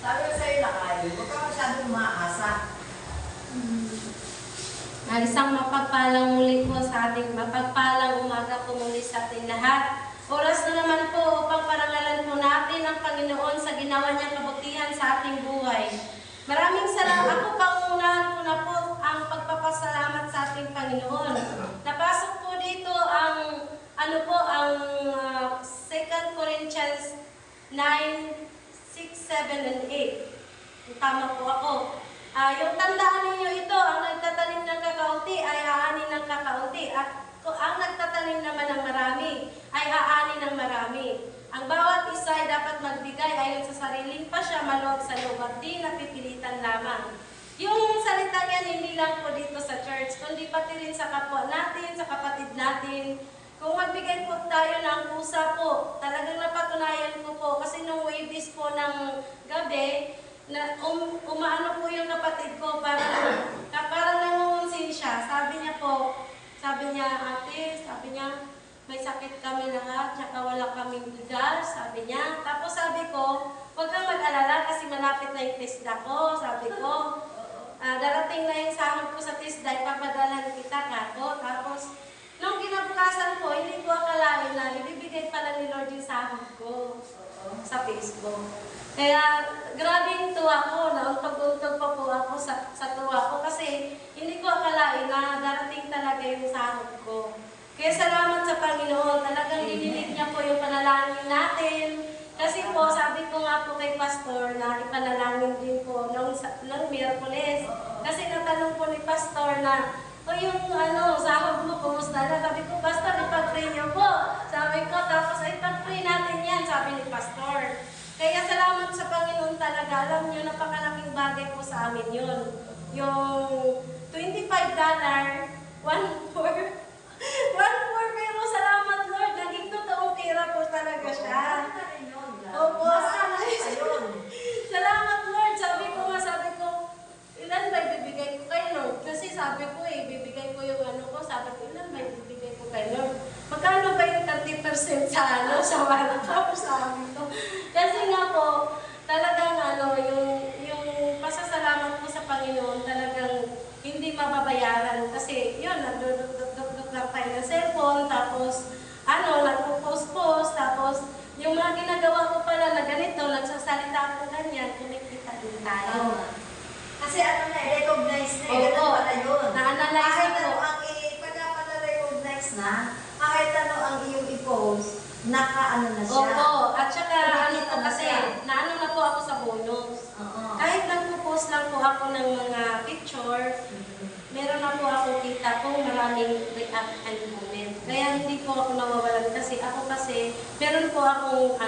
Sabi ko sa'yo na kayo, huwag ka masyadong umaasa. Isang mapagpalang muli po sa ating mapagpalang umaga po muli sa ating lahat. Oras na naman po upang parangalan po natin ang Panginoon sa ginawa niyang kabutihan sa ating buhay. Maraming salamat. Ako pangunahan ko na po ang pagpapasalamat sa ating Panginoon. Napasok po dito ang 2 Corinthians 9, 6, 7, and 8. Tama po ako. Yung tandaan ninyo ito, ang nagtatanim ng kakaunti ay aani ng kakaunti. At ang nagtatanim naman ng marami ay aani ng marami. Ang bawat isa ay dapat magbigay ayon sa sariling pasya, maluwag sa loob at di napipilitan lamang. Yung salita yan hindi lang po dito sa church, kundi pati rin sa kapwa natin, sa kapatid natin. Kung magbigay po tayo ng pusa po, talagang napatunayan ko po kasi nung waves po ng gabi, na umaano po yung kapatid ko, parang nangungunsin siya. Sabi niya, ate, may sakit kami lahat, tsaka wala kaming bigas, sabi niya. Tapos sabi ko, huwag kang mag-alala kasi malapit na yung TESDA ko, sabi ko. Darating na yung sahod ko sa TESDA, ipapadalan kita kako. Tapos, nung kinabukasan ko, hindi ko akalain na ibibigay pala ni Lord yung sahod ko sa Facebook. Kaya, grabe yung tuwa ko, nauntog-untog pa po ako sa tuwa ko kasi hindi ko akalain na darating talaga yung sahod ko. Kaya salamat sa Panginoon, talagang dinilig niya po yung panalangin natin. Kasi po, sabi ko nga po kay Pastor na ipanalangin din po nung Miyerkules. Kasi natanong po ni Pastor na, yung sahod mo, kumusta na? Sabi ko, Pastor, ipag-pray niyo po. Sabi ko, tapos ipag-pray natin yan, sabi ni Pastor. Kaya salamat sa Panginoon talaga. Alam niyo, napakalaking bagay po sa amin yun. Yung $25, 1/4, pero salamat Lord, naging totoong pera po talaga siya. Opo, salamat Lord. Sabi ko, ilan ba ibibigay ko kay Lord? Kasi sabi ko ibibigay ko yung sabi ko, ilan ba ibibigay ko kay Lord? Magkano ba yung 30% sa sabi ko. Kasi nga po, talagang yung pasasalamat po sa Panginoon, talagang hindi mababayaran. Kasi yun, nagduduk lang tayo ng cellphone, tapos nagpo-post-post, tapos yung mga ginagawa ko pala na ganito, nagsasalita ako ganyan, kumikita din tayo. Kasi recognize na, ganun pala yun. Na-analyze ko. Pagka pala recognize na, kahit ang iyong i-post, naka-ano na siya. Opo, at saka kasi, naano na po ako sa bonus. Kahit nagpo-post lang po ako ng mga picture, meron na po ako kita kung maraming react and comment. Kaya hindi po ako nawawalan kasi meron po akong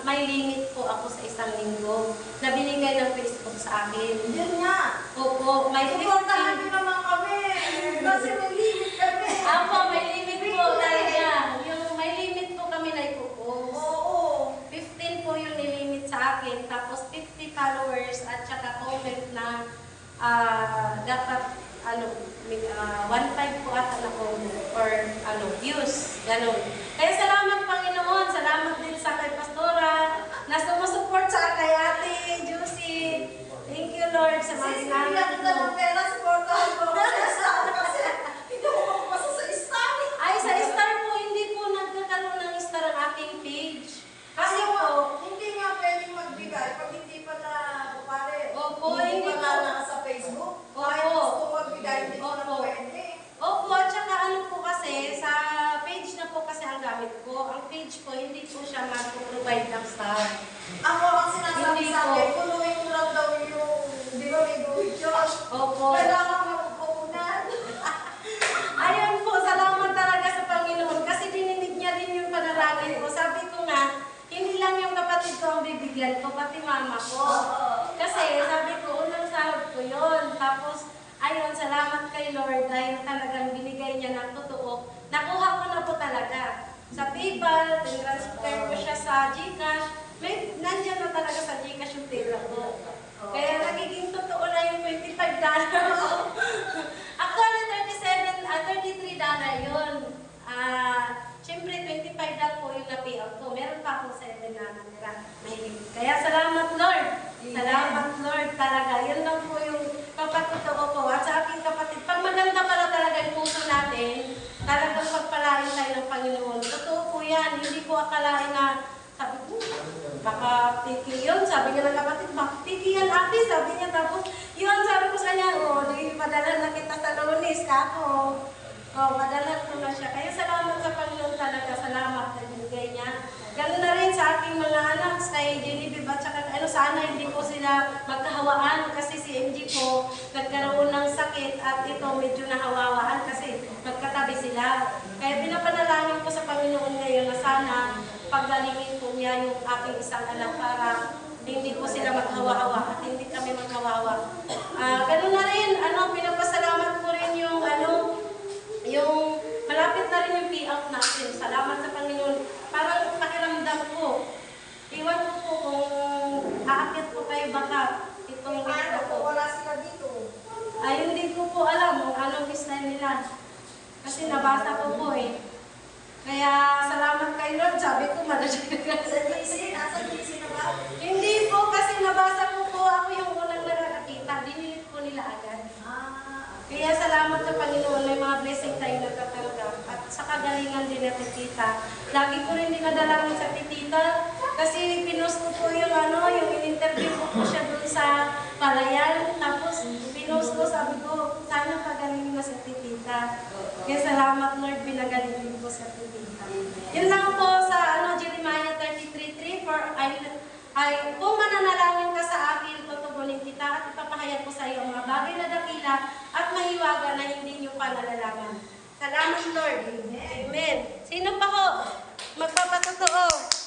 may limit po ako sa isang linggo na binigay ng Facebook sa akin. Yun nga. Opo, may 15. Suportahan din naman kami. Kasi may limit kami. Opo, may limit po talaga. Yung may limit po kami na ipopost. Oo. 15 po yung nilimit sa akin. Tapos 50 followers at saka comment na dapat 1.5 po ata na comment or views. Ganun. Kaya salamat Panginoon. Salamat din sa kay Pastora na sumusupport sa kay Ate Juicy. Thank you Lord sa mga ginagawa mo. Pera, supportahan mo. Kasi hindi ko magpasa sa star. Ay, sa star po, hindi po nagkakaroon ng star ang aking page. Kasi po, hindi nga pwedeng magbigay pag hindi pa na pare. Opo, hindi hindi pa po. na sa Facebook. Opo. Kahit gusto magbigay, hindi pa na Opo. pwede. Opo, at saka po kasi, sa page na po kasi ang gamit ko. Ang page ko, hindi po siya mag-provide ng star. Ako ang sinasabi Hindi sa po. akin, punuin mo lang daw yung, di ba may good Josh? Opo. Kailangan magpupunan. Ayun po, salamat talaga sa Panginoon kasi dininig niya rin yung panalangin ko. Sabi ko nga, hindi lang yung kapatid ko ang bibigyan ko, pati mama ko. Kasi sabi ko, unang sahod ko yun. Tapos, ayun, salamat kay Lord dahil talagang binigay niya ng totoo. Nakuha ko na po talaga. Sa PayPal, transfer ko siya sa GCash. Nandiyan na talaga sa GCash yung pera ko. Kaya nagiging totoo na yung $25. Actually, $33 yun. Siyempre, 25 lang po yung na-payout ko. Meron pa akong 7 na natira na Salamat Lord talaga. Yun lang po yung kapatotoo ko. At sa aking kapatid, pag maganda pala talaga yung puso natin, talagang pagpalain tayo ng Panginoon. Totoo po yan. Hindi ko akalain na, sabi ko, baka tiki yun. Sabi niya ng kapatid, bakit tiki yan ate? Sabi niya, tapos yun, sabi ko sa kanya, di padala na kita sa Lunes, kako. Padala ko na siya. Kaya salamat sa Panginoon talaga. Salamat na binigay niya. Ganun na rin sa aking mga anak, kay Genevieve at saka sana hindi po sila magkahawaan kasi si MG po nagkaroon ng sakit at ito medyo nahawawaan kasi magkatabi sila. Kaya pinapanalangin ko sa Panginoon ngayon na sana paggalingin po niya yung aking isang anak para hindi po sila maghawa-hawa at hindi kami maghawawa. Ganun na rin, pinapasalamat ko rin yung malapit na rin yung payout natin. Salamat sa Panginoon. Parang pakiramdam ko. Iwan ko po kung aakit po kayo baka itong Paano ito po po. wala sila dito? Ay, hindi ko po alam kung anong style nila. Kasi nabasa ko po eh. Kaya salamat kay Lord. Sabi ko, Sa GC? Nasa GC na ba? hindi po kasi nabasa ko po ako yung unang nakakita. Dinilit ko nila agad. Kaya salamat sa Panginoon, may mga blessing tayo nagkatanggap. At sa kagalingan din na titita. Lagi ko rin dinadalangin sa titita kasi pinost ko po yung yung in-interview ko po siya dun sa palayan. Tapos pinost ko, sabi ko, sana pagaling na sa titita. Kaya salamat Lord, pinagaling ko sa titita. Yun lang po sa Jeremiah 33:3 for ay kung mananalangin ka sa akin, tutugunin kita at ipapahayag ko sa iyo ang mga bagay na dakila at mahiwaga na hindi niyo pa nalalaman. Salamat Lord. Amen. Sino pa ho? Magpapatotoo.